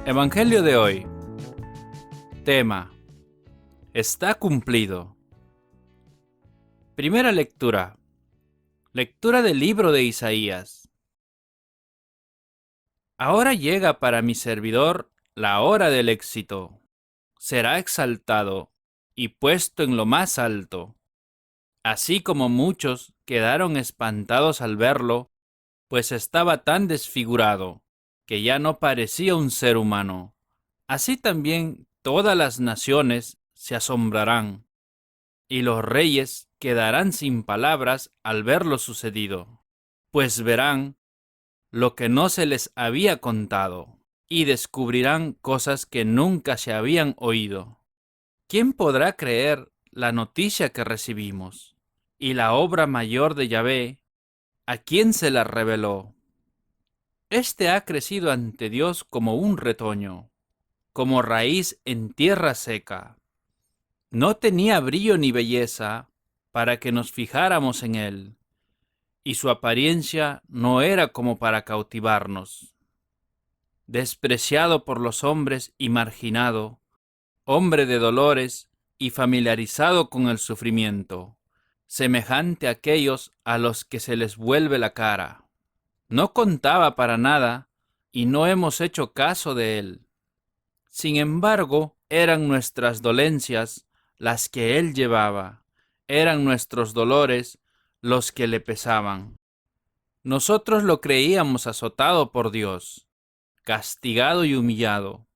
Evangelio de hoy. Tema: está cumplido. Primera lectura. Lectura del libro de Isaías. Ahora llega para mi servidor la hora del éxito. Será exaltado y puesto en lo más alto. Así como muchos quedaron espantados al verlo, pues estaba tan desfigurado que ya no parecía un ser humano. Así también todas las naciones se asombrarán, y los reyes quedarán sin palabras al ver lo sucedido, pues verán lo que no se les había contado, y descubrirán cosas que nunca se habían oído. ¿Quién podrá creer la noticia que recibimos? Y la obra mayor de Yahvé, ¿a quién se la reveló? Este ha crecido ante Dios como un retoño, como raíz en tierra seca. No tenía brillo ni belleza para que nos fijáramos en él, y su apariencia no era como para cautivarnos. Despreciado por los hombres y marginado, hombre de dolores y familiarizado con el sufrimiento, semejante a aquellos a los que se les vuelve la cara. No contaba para nada y no hemos hecho caso de él. Sin embargo, eran nuestras dolencias las que él llevaba, eran nuestros dolores los que le pesaban. Nosotros lo creíamos azotado por Dios, castigado y humillado,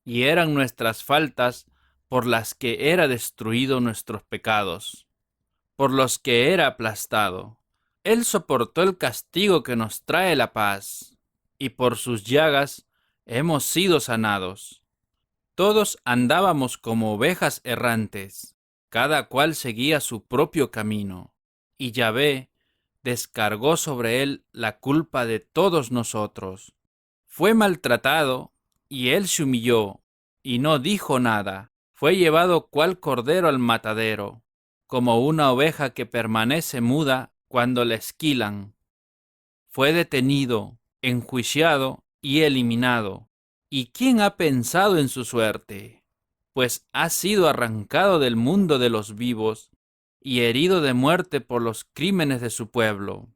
y eran nuestras faltas por las que era destruido nuestros pecados, por los que era aplastado. Él soportó el castigo que nos trae la paz, y por sus llagas hemos sido sanados. Todos andábamos como ovejas errantes, cada cual seguía su propio camino, y Yahvé descargó sobre él la culpa de todos nosotros. Fue maltratado, y él se humilló, y no dijo nada. Fue llevado cual cordero al matadero, como una oveja que permanece muda cuando la esquilan. Fue detenido, enjuiciado y eliminado. ¿Y quién ha pensado en su suerte? Pues ha sido arrancado del mundo de los vivos y herido de muerte por los crímenes de su pueblo.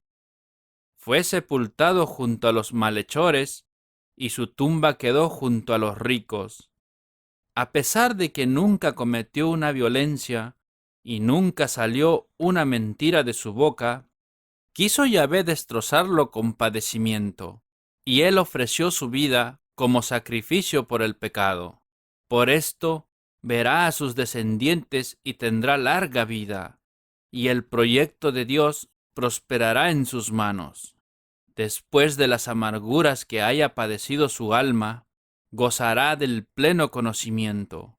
Fue sepultado junto a los malhechores y su tumba quedó junto a los ricos. A pesar de que nunca cometió una violencia y nunca salió una mentira de su boca, quiso Yahvé destrozarlo con padecimiento, y él ofreció su vida como sacrificio por el pecado. Por esto verá a sus descendientes y tendrá larga vida, y el proyecto de Dios prosperará en sus manos. Después de las amarguras que haya padecido su alma, gozará del pleno conocimiento.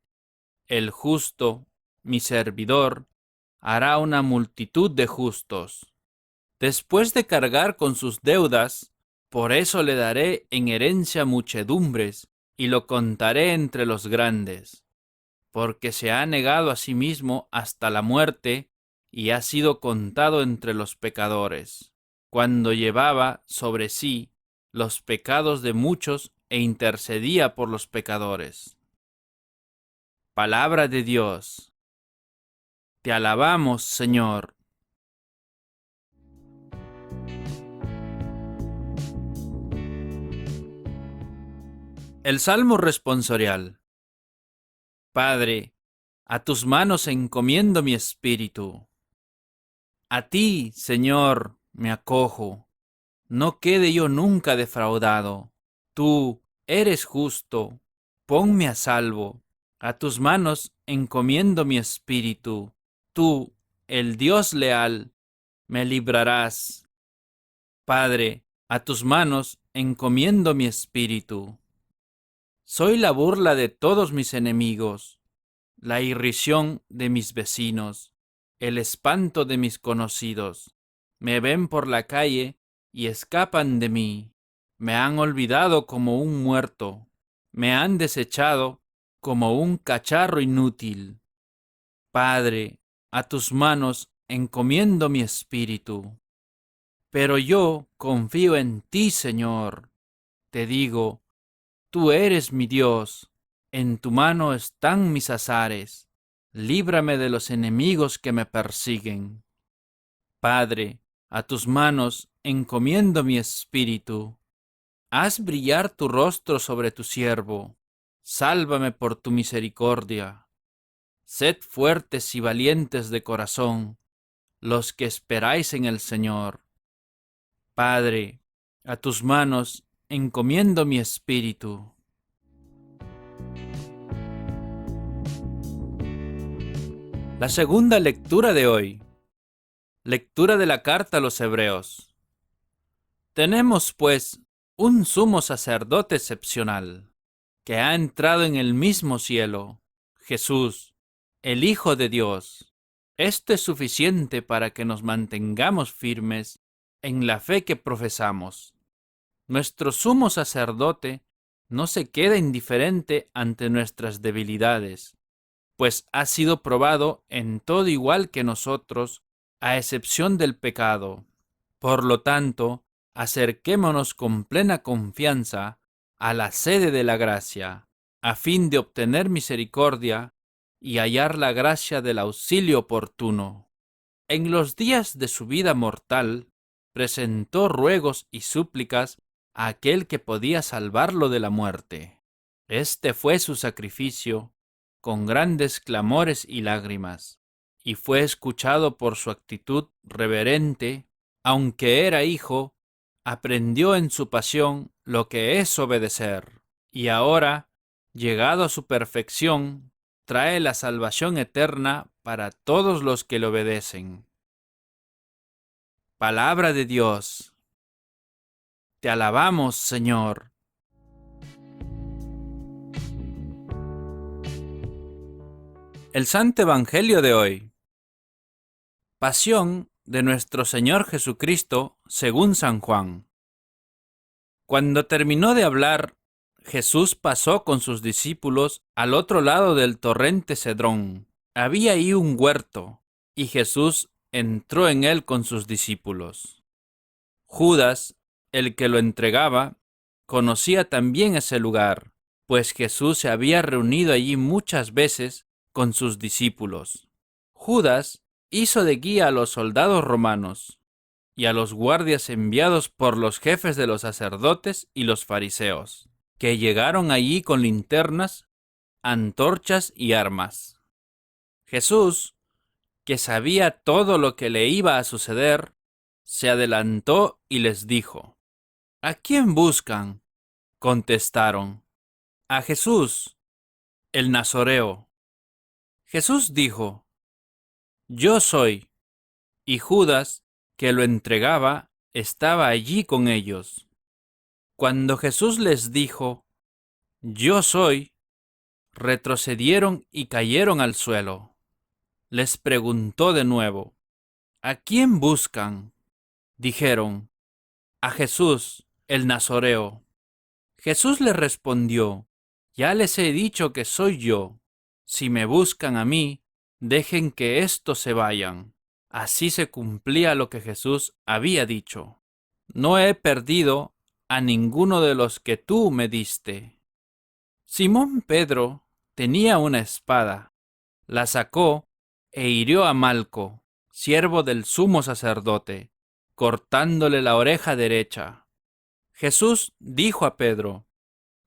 El justo, mi servidor, hará una multitud de justos. Después de cargar con sus deudas, por eso le daré en herencia muchedumbres, y lo contaré entre los grandes, porque se ha negado a sí mismo hasta la muerte, y ha sido contado entre los pecadores, cuando llevaba sobre sí los pecados de muchos e intercedía por los pecadores. Palabra de Dios. Te alabamos, Señor. El Salmo responsorial. Padre, a tus manos encomiendo mi espíritu. A ti, Señor, me acojo. No quede yo nunca defraudado. Tú eres justo. Ponme a salvo. A tus manos encomiendo mi espíritu. Tú, el Dios leal, me librarás. Padre, a tus manos encomiendo mi espíritu. Soy la burla de todos mis enemigos, la irrisión de mis vecinos, el espanto de mis conocidos. Me ven por la calle y escapan de mí. Me han olvidado como un muerto, me han desechado como un cacharro inútil. Padre, a tus manos encomiendo mi espíritu. Pero yo confío en ti, Señor. Te digo, Tú eres mi Dios, en tu mano están mis azares, líbrame de los enemigos que me persiguen. Padre, a tus manos encomiendo mi espíritu. Haz brillar tu rostro sobre tu siervo, sálvame por tu misericordia. Sed fuertes y valientes de corazón, los que esperáis en el Señor. Padre, a tus manos encomiendo mi espíritu. La segunda lectura de hoy. Lectura de la carta a los Hebreos. Tenemos, pues, un sumo sacerdote excepcional, que ha entrado en el mismo cielo, Jesús, el Hijo de Dios. Esto es suficiente para que nos mantengamos firmes en la fe que profesamos. Nuestro sumo sacerdote no se queda indiferente ante nuestras debilidades, pues ha sido probado en todo igual que nosotros, a excepción del pecado. Por lo tanto, acerquémonos con plena confianza a la sede de la gracia, a fin de obtener misericordia y hallar la gracia del auxilio oportuno. En los días de su vida mortal, presentó ruegos y súplicas a aquel que podía salvarlo de la muerte. Este fue su sacrificio, con grandes clamores y lágrimas, y fue escuchado por su actitud reverente. Aunque era hijo, aprendió en su pasión lo que es obedecer, y ahora, llegado a su perfección, trae la salvación eterna para todos los que le obedecen. Palabra de Dios. Te alabamos, Señor. El Santo Evangelio de hoy. Pasión de nuestro Señor Jesucristo según San Juan. Cuando terminó de hablar, Jesús pasó con sus discípulos al otro lado del torrente Cedrón. Había ahí un huerto, y Jesús entró en él con sus discípulos. Judas, el que lo entregaba, conocía también ese lugar, pues Jesús se había reunido allí muchas veces con sus discípulos. Judas hizo de guía a los soldados romanos y a los guardias enviados por los jefes de los sacerdotes y los fariseos, que llegaron allí con linternas, antorchas y armas. Jesús, que sabía todo lo que le iba a suceder, se adelantó y les dijo: ¿A quién buscan? Contestaron: a Jesús, el Nazoreo. Jesús dijo: Yo soy. Y Judas, que lo entregaba, estaba allí con ellos. Cuando Jesús les dijo: Yo soy, retrocedieron y cayeron al suelo. Les preguntó de nuevo: ¿A quién buscan? Dijeron: a Jesús, el Nazoreo. Jesús les respondió: Ya les he dicho que soy yo. Si me buscan a mí, dejen que éstos se vayan. Así se cumplía lo que Jesús había dicho: No he perdido a ninguno de los que tú me diste. Simón Pedro tenía una espada, la sacó e hirió a Malco, siervo del sumo sacerdote, cortándole la oreja derecha. Jesús dijo a Pedro: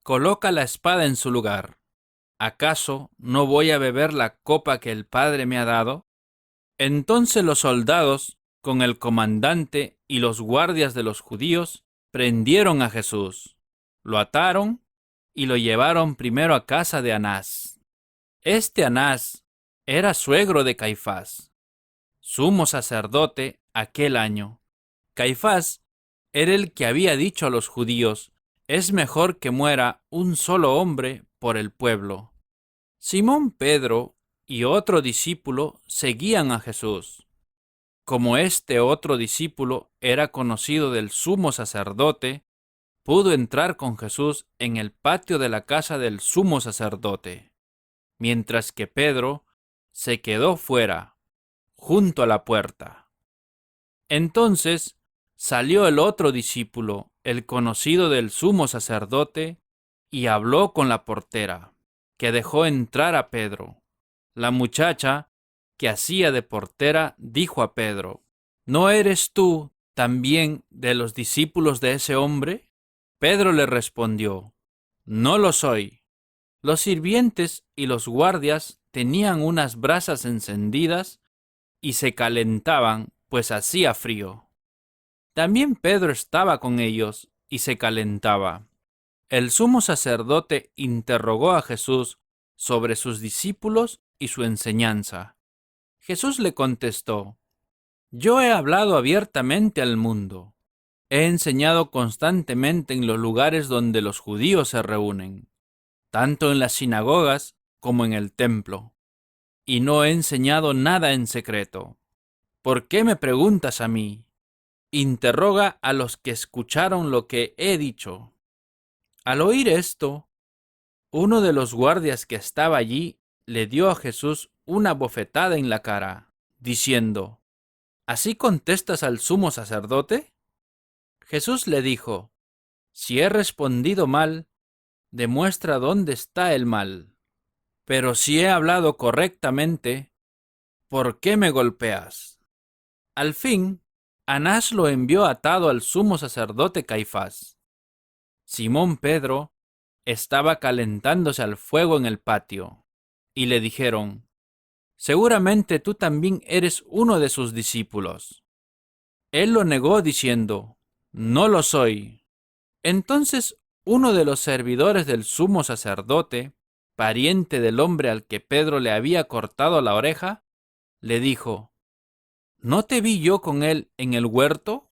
Coloca la espada en su lugar. ¿Acaso no voy a beber la copa que el Padre me ha dado? Entonces los soldados, con el comandante y los guardias de los judíos, prendieron a Jesús, lo ataron y lo llevaron primero a casa de Anás. Este Anás era suegro de Caifás, sumo sacerdote aquel año. Caifás era el que había dicho a los judíos: es mejor que muera un solo hombre por el pueblo. Simón Pedro y otro discípulo seguían a Jesús. Como este otro discípulo era conocido del sumo sacerdote, pudo entrar con Jesús en el patio de la casa del sumo sacerdote, mientras que Pedro se quedó fuera, junto a la puerta. Entonces salió el otro discípulo, el conocido del sumo sacerdote, y habló con la portera, que dejó entrar a Pedro. La muchacha, que hacía de portera, dijo a Pedro: ¿No eres tú también de los discípulos de ese hombre? Pedro le respondió: No lo soy. Los sirvientes y los guardias tenían unas brasas encendidas y se calentaban, pues hacía frío. También Pedro estaba con ellos y se calentaba. El sumo sacerdote interrogó a Jesús sobre sus discípulos y su enseñanza. Jesús le contestó: Yo he hablado abiertamente al mundo. He enseñado constantemente en los lugares donde los judíos se reúnen, tanto en las sinagogas como en el templo, y no he enseñado nada en secreto. ¿Por qué me preguntas a mí? Interroga a los que escucharon lo que he dicho. Al oír esto, uno de los guardias que estaba allí le dio a Jesús una bofetada en la cara, diciendo: ¿Así contestas al sumo sacerdote? Jesús le dijo: Si he respondido mal, demuestra dónde está el mal. Pero si he hablado correctamente, ¿por qué me golpeas? Al fin, Anás lo envió atado al sumo sacerdote Caifás. Simón Pedro estaba calentándose al fuego en el patio, y le dijeron: Seguramente tú también eres uno de sus discípulos. Él lo negó diciendo: No lo soy. Entonces uno de los servidores del sumo sacerdote, pariente del hombre al que Pedro le había cortado la oreja, le dijo: ¿No te vi yo con él en el huerto?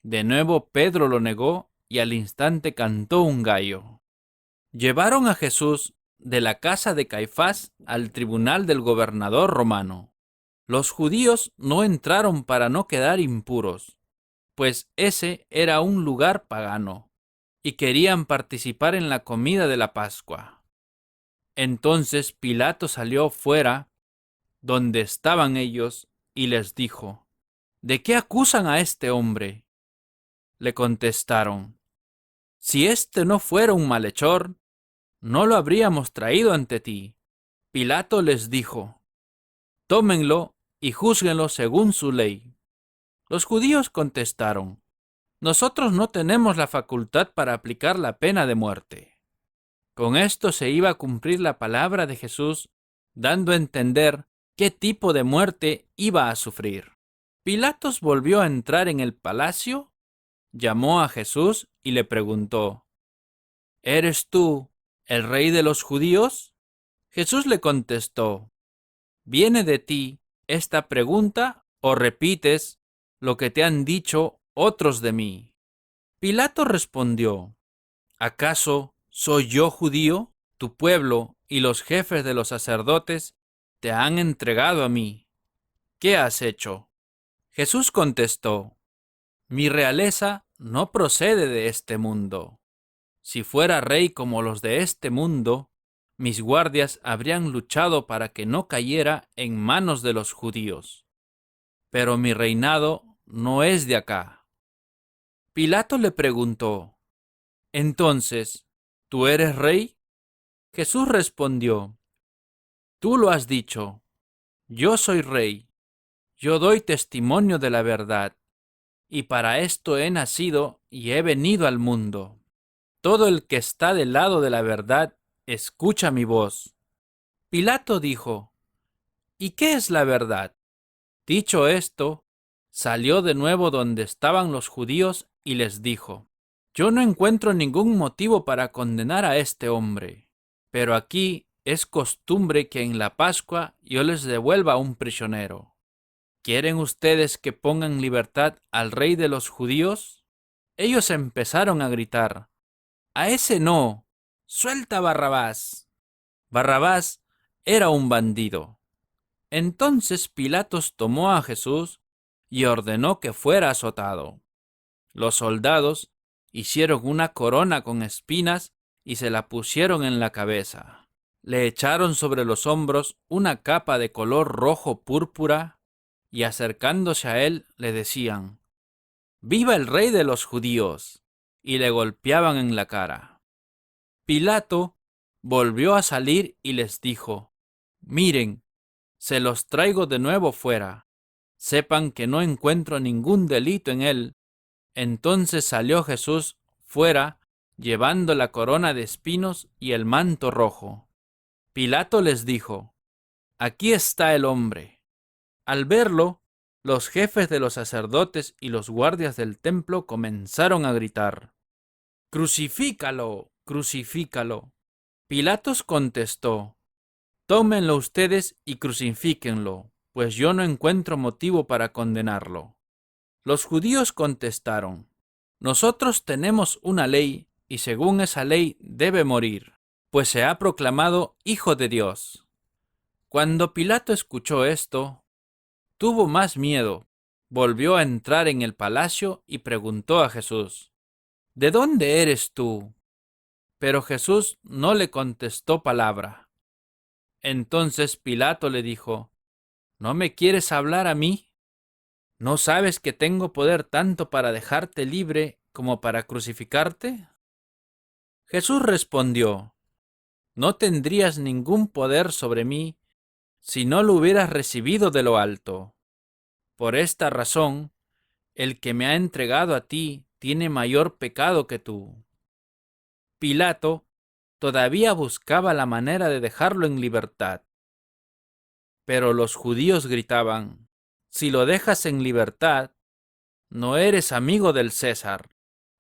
De nuevo Pedro lo negó y al instante cantó un gallo. Llevaron a Jesús de la casa de Caifás al tribunal del gobernador romano. Los judíos no entraron para no quedar impuros, pues ese era un lugar pagano, y querían participar en la comida de la Pascua. Entonces Pilato salió fuera, donde estaban ellos, y les dijo: ¿De qué acusan a este hombre? Le contestaron: Si este no fuera un malhechor, no lo habríamos traído ante ti. Pilato les dijo: Tómenlo y júzguenlo según su ley. Los judíos contestaron: Nosotros no tenemos la facultad para aplicar la pena de muerte. Con esto se iba a cumplir la palabra de Jesús, dando a entender qué tipo de muerte iba a sufrir. Pilatos volvió a entrar en el palacio, llamó a Jesús y le preguntó: ¿Eres tú el rey de los judíos? Jesús le contestó: ¿Viene de ti esta pregunta o repites lo que te han dicho otros de mí? Pilato respondió: ¿Acaso soy yo judío? Tu pueblo y los jefes de los sacerdotes te han entregado a mí. ¿Qué has hecho? Jesús contestó: Mi realeza no procede de este mundo. Si fuera rey como los de este mundo, mis guardias habrían luchado para que no cayera en manos de los judíos. Pero mi reinado no es de acá. Pilato le preguntó: Entonces, ¿tú eres rey? Jesús respondió: Tú lo has dicho. Yo soy rey. Yo doy testimonio de la verdad, y para esto he nacido y he venido al mundo. Todo el que está del lado de la verdad, escucha mi voz. Pilato dijo: ¿Y qué es la verdad? Dicho esto, salió de nuevo donde estaban los judíos y les dijo: Yo no encuentro ningún motivo para condenar a este hombre, pero aquí es costumbre que en la Pascua yo les devuelva un prisionero. ¿Quieren ustedes que pongan en libertad al rey de los judíos? Ellos empezaron a gritar: ¡A ese no! ¡Suelta a Barrabás! Barrabás era un bandido. Entonces Pilatos tomó a Jesús y ordenó que fuera azotado. Los soldados hicieron una corona con espinas y se la pusieron en la cabeza. Le echaron sobre los hombros una capa de color rojo púrpura y acercándose a él le decían: ¡Viva el rey de los judíos! Y le golpeaban en la cara. Pilato volvió a salir y les dijo: Miren, se los traigo de nuevo fuera. Sepan que no encuentro ningún delito en él. Entonces salió Jesús fuera, llevando la corona de espinos y el manto rojo. Pilato les dijo: Aquí está el hombre. Al verlo, los jefes de los sacerdotes y los guardias del templo comenzaron a gritar: ¡Crucifícalo! ¡Crucifícalo! Pilatos contestó: Tómenlo ustedes y crucifíquenlo, pues yo no encuentro motivo para condenarlo. Los judíos contestaron: Nosotros tenemos una ley, y según esa ley debe morir, pues se ha proclamado Hijo de Dios. Cuando Pilato escuchó esto, tuvo más miedo, volvió a entrar en el palacio y preguntó a Jesús: ¿De dónde eres tú? Pero Jesús no le contestó palabra. Entonces Pilato le dijo: ¿No me quieres hablar a mí? ¿No sabes que tengo poder tanto para dejarte libre como para crucificarte? Jesús respondió: No tendrías ningún poder sobre mí si no lo hubieras recibido de lo alto. Por esta razón, el que me ha entregado a ti tiene mayor pecado que tú. Pilato todavía buscaba la manera de dejarlo en libertad. Pero los judíos gritaban: Si lo dejas en libertad, no eres amigo del César.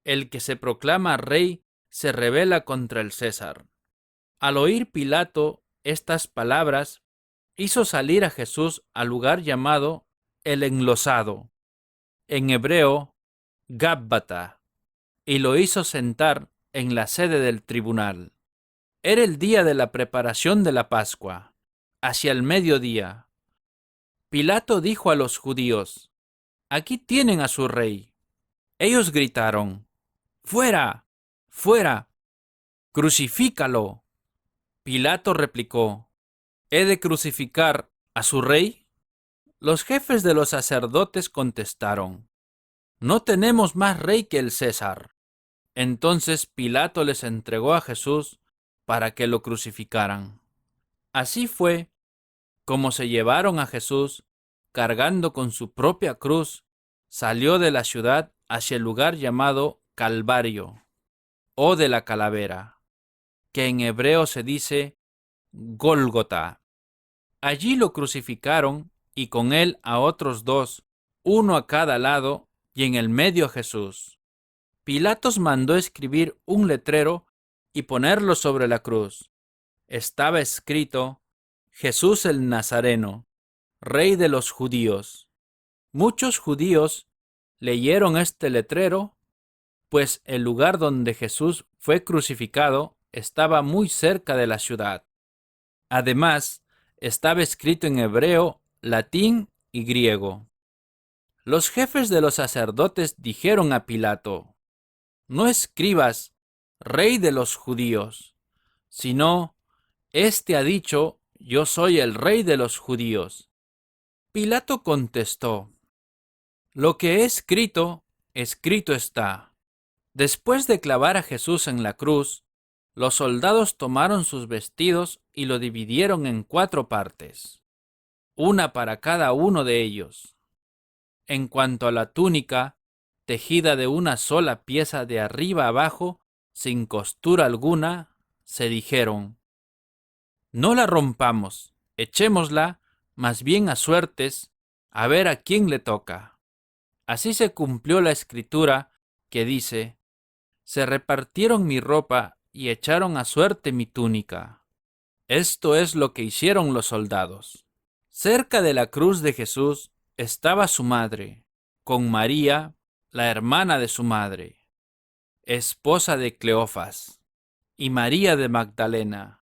El que se proclama rey se rebela contra el César. Al oír Pilato estas palabras, hizo salir a Jesús al lugar llamado el Enlosado, en hebreo Gábbata, y lo hizo sentar en la sede del tribunal. Era el día de la preparación de la Pascua, hacia el mediodía. Pilato dijo a los judíos: Aquí tienen a su rey. Ellos gritaron: ¡Fuera! ¡Fuera! ¡Crucifícalo! Pilato replicó: ¿He de crucificar a su rey? Los jefes de los sacerdotes contestaron: No tenemos más rey que el César. Entonces Pilato les entregó a Jesús para que lo crucificaran. Así fue como se llevaron a Jesús, cargando con su propia cruz, salió de la ciudad hacia el lugar llamado Calvario, o de la calavera, que en hebreo se dice Gólgota. Allí lo crucificaron y con él a otros dos, uno a cada lado, y en el medio a Jesús. Pilatos mandó escribir un letrero y ponerlo sobre la cruz. Estaba escrito: Jesús el Nazareno, Rey de los judíos. Muchos judíos leyeron este letrero, pues el lugar donde Jesús fue crucificado estaba muy cerca de la ciudad. Además, estaba escrito en hebreo, latín y griego. Los jefes de los sacerdotes dijeron a Pilato: No escribas Rey de los judíos, sino: Este ha dicho: Yo soy el Rey de los judíos. Pilato contestó: Lo que he escrito, escrito está. Después de clavar a Jesús en la cruz, los soldados tomaron sus vestidos y lo dividieron en 4 partes, una para cada uno de ellos. En cuanto a la túnica, tejida de una sola pieza de arriba abajo, sin costura alguna, se dijeron: No la rompamos, echémosla más bien a suertes, a ver a quién le toca. Así se cumplió la escritura que dice: Se repartieron mi ropa y echaron a suerte mi túnica. Esto es lo que hicieron los soldados. Cerca de la cruz de Jesús estaba su madre, con María, la hermana de su madre, esposa de Cleofas, y María de Magdalena.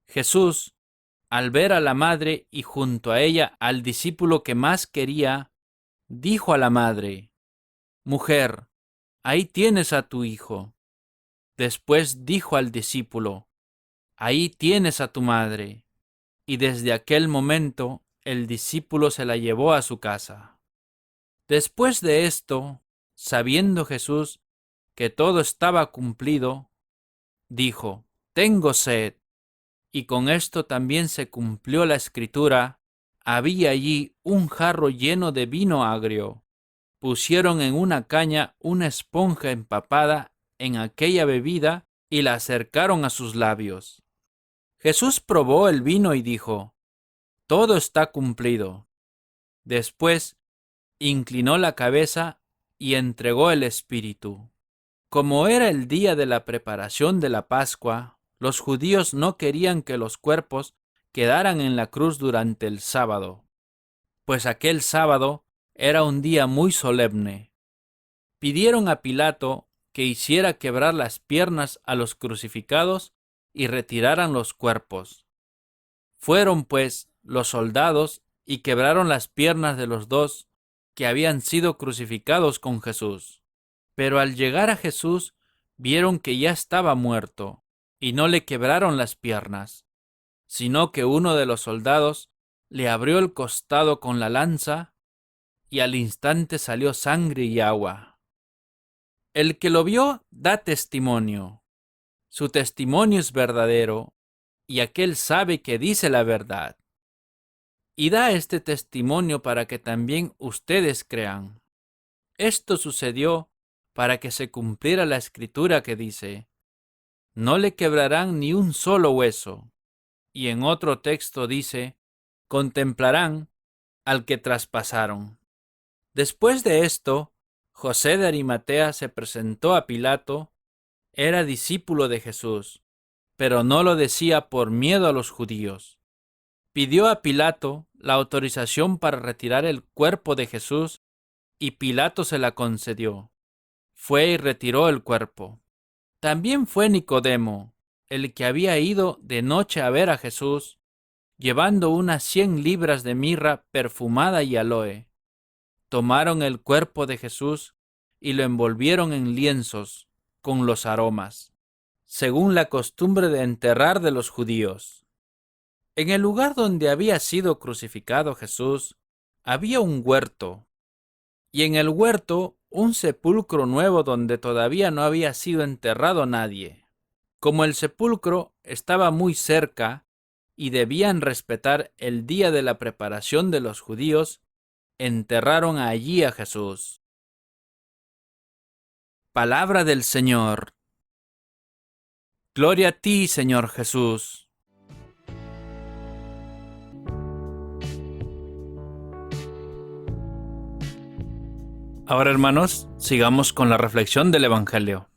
Jesús, al ver a la madre y junto a ella al discípulo que más quería, dijo a la madre: Mujer, ahí tienes a tu hijo. Después dijo al discípulo: Ahí tienes a tu madre. Y desde aquel momento el discípulo se la llevó a su casa. Después de esto, sabiendo Jesús que todo estaba cumplido, dijo: tengo sed. Y con esto también se cumplió la escritura: había allí un jarro lleno de vino agrio. Pusieron en una caña una esponja empapada en aquella bebida y la acercaron a sus labios. Jesús probó el vino y dijo: todo está cumplido. Después inclinó la cabeza y entregó el espíritu. Como era el día de la preparación de la Pascua, los judíos no querían que los cuerpos quedaran en la cruz durante el sábado, pues aquel sábado era un día muy solemne. Pidieron a Pilato que hiciera quebrar las piernas a los crucificados y retiraran los cuerpos. Fueron, pues, los soldados y quebraron las piernas de los dos que habían sido crucificados con Jesús. Pero al llegar a Jesús, vieron que ya estaba muerto, y no le quebraron las piernas, sino que uno de los soldados le abrió el costado con la lanza, y al instante salió sangre y agua. El que lo vio da testimonio. Su testimonio es verdadero, y aquel sabe que dice la verdad. Y da este testimonio para que también ustedes crean. Esto sucedió para que se cumpliera la escritura que dice: no le quebrarán ni un solo hueso. Y en otro texto dice: contemplarán al que traspasaron. Después de esto, José de Arimatea se presentó a Pilato. Era discípulo de Jesús, pero no lo decía por miedo a los judíos. Pidió a Pilato la autorización para retirar el cuerpo de Jesús, y Pilato se la concedió. Fue y retiró el cuerpo. También fue Nicodemo, el que había ido de noche a ver a Jesús, llevando unas 100 libras de mirra perfumada y aloe. Tomaron el cuerpo de Jesús y lo envolvieron en lienzos con los aromas, según la costumbre de enterrar de los judíos. En el lugar donde había sido crucificado Jesús, había un huerto, y en el huerto un sepulcro nuevo donde todavía no había sido enterrado nadie. Como el sepulcro estaba muy cerca y debían respetar el día de la preparación de los judíos, enterraron allí a Jesús. Palabra del Señor. Gloria a ti, Señor Jesús. Ahora, hermanos, sigamos con la reflexión del Evangelio.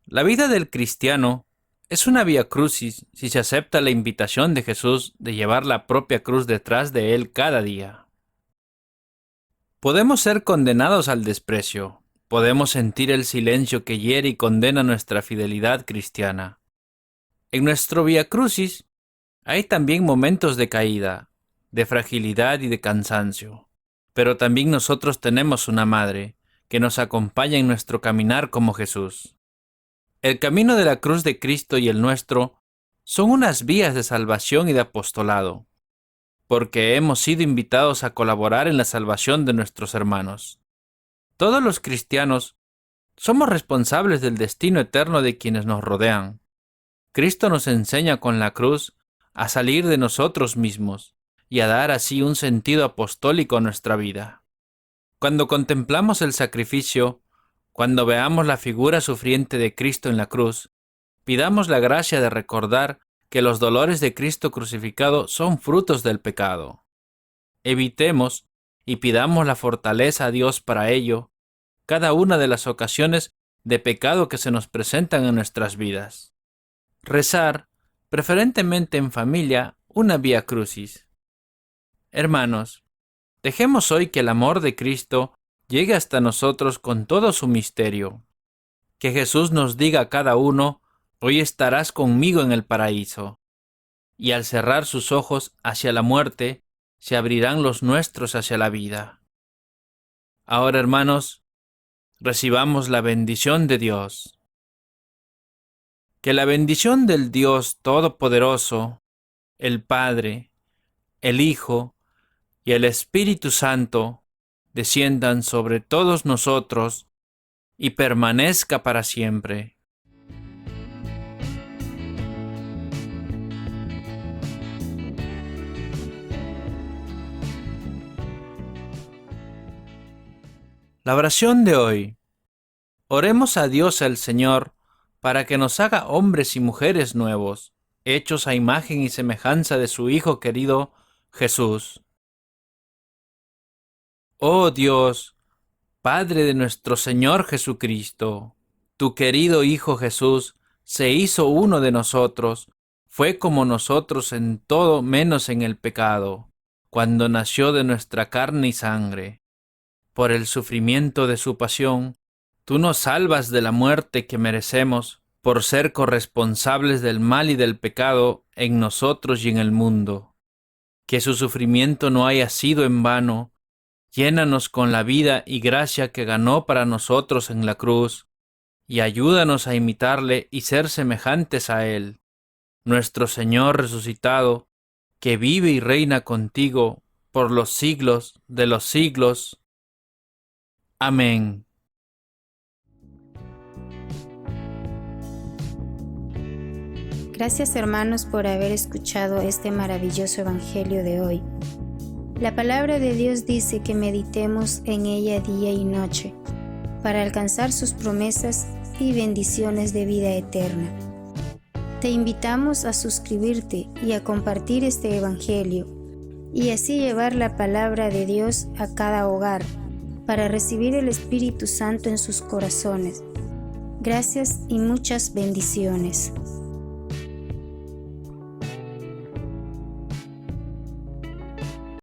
La vida del cristiano es una vía crucis si se acepta la invitación de Jesús de llevar la propia cruz detrás de él cada día. Podemos ser condenados al desprecio, podemos sentir el silencio que hiere y condena nuestra fidelidad cristiana. En nuestro vía crucis hay también momentos de caída, de fragilidad y de cansancio. Pero también nosotros tenemos una madre que nos acompaña en nuestro caminar como Jesús. El camino de la cruz de Cristo y el nuestro son unas vías de salvación y de apostolado, porque hemos sido invitados a colaborar en la salvación de nuestros hermanos. Todos los cristianos somos responsables del destino eterno de quienes nos rodean. Cristo nos enseña con la cruz a salir de nosotros mismos y a dar así un sentido apostólico a nuestra vida. Cuando contemplamos el sacrificio, cuando veamos la figura sufriente de Cristo en la cruz, pidamos la gracia de recordar que los dolores de Cristo crucificado son frutos del pecado. Evitemos y pidamos la fortaleza a Dios para ello, cada una de las ocasiones de pecado que se nos presentan en nuestras vidas. Rezar, preferentemente en familia, una vía crucis. Hermanos, dejemos hoy que el amor de Cristo llegue hasta nosotros con todo su misterio. Que Jesús nos diga a cada uno: hoy estarás conmigo en el paraíso. Y al cerrar sus ojos hacia la muerte, se abrirán los nuestros hacia la vida. Ahora, hermanos, recibamos la bendición de Dios. Que la bendición del Dios Todopoderoso, el Padre, el Hijo y el Espíritu Santo desciendan sobre todos nosotros y permanezca para siempre. La oración de hoy. Oremos a Dios el Señor para que nos haga hombres y mujeres nuevos, hechos a imagen y semejanza de su Hijo querido Jesús. Oh Dios, Padre de nuestro Señor Jesucristo, tu querido Hijo Jesús se hizo uno de nosotros, fue como nosotros en todo menos en el pecado, cuando nació de nuestra carne y sangre. Por el sufrimiento de su pasión, tú nos salvas de la muerte que merecemos por ser corresponsables del mal y del pecado en nosotros y en el mundo. Que su sufrimiento no haya sido en vano. Llénanos con la vida y gracia que ganó para nosotros en la cruz, y ayúdanos a imitarle y ser semejantes a él, nuestro Señor resucitado, que vive y reina contigo por los siglos de los siglos. Amén. Gracias, hermanos, por haber escuchado este maravilloso evangelio de hoy. La palabra de Dios dice que meditemos en ella día y noche para alcanzar sus promesas y bendiciones de vida eterna. Te invitamos a suscribirte y a compartir este evangelio y así llevar la palabra de Dios a cada hogar para recibir el Espíritu Santo en sus corazones. Gracias y muchas bendiciones.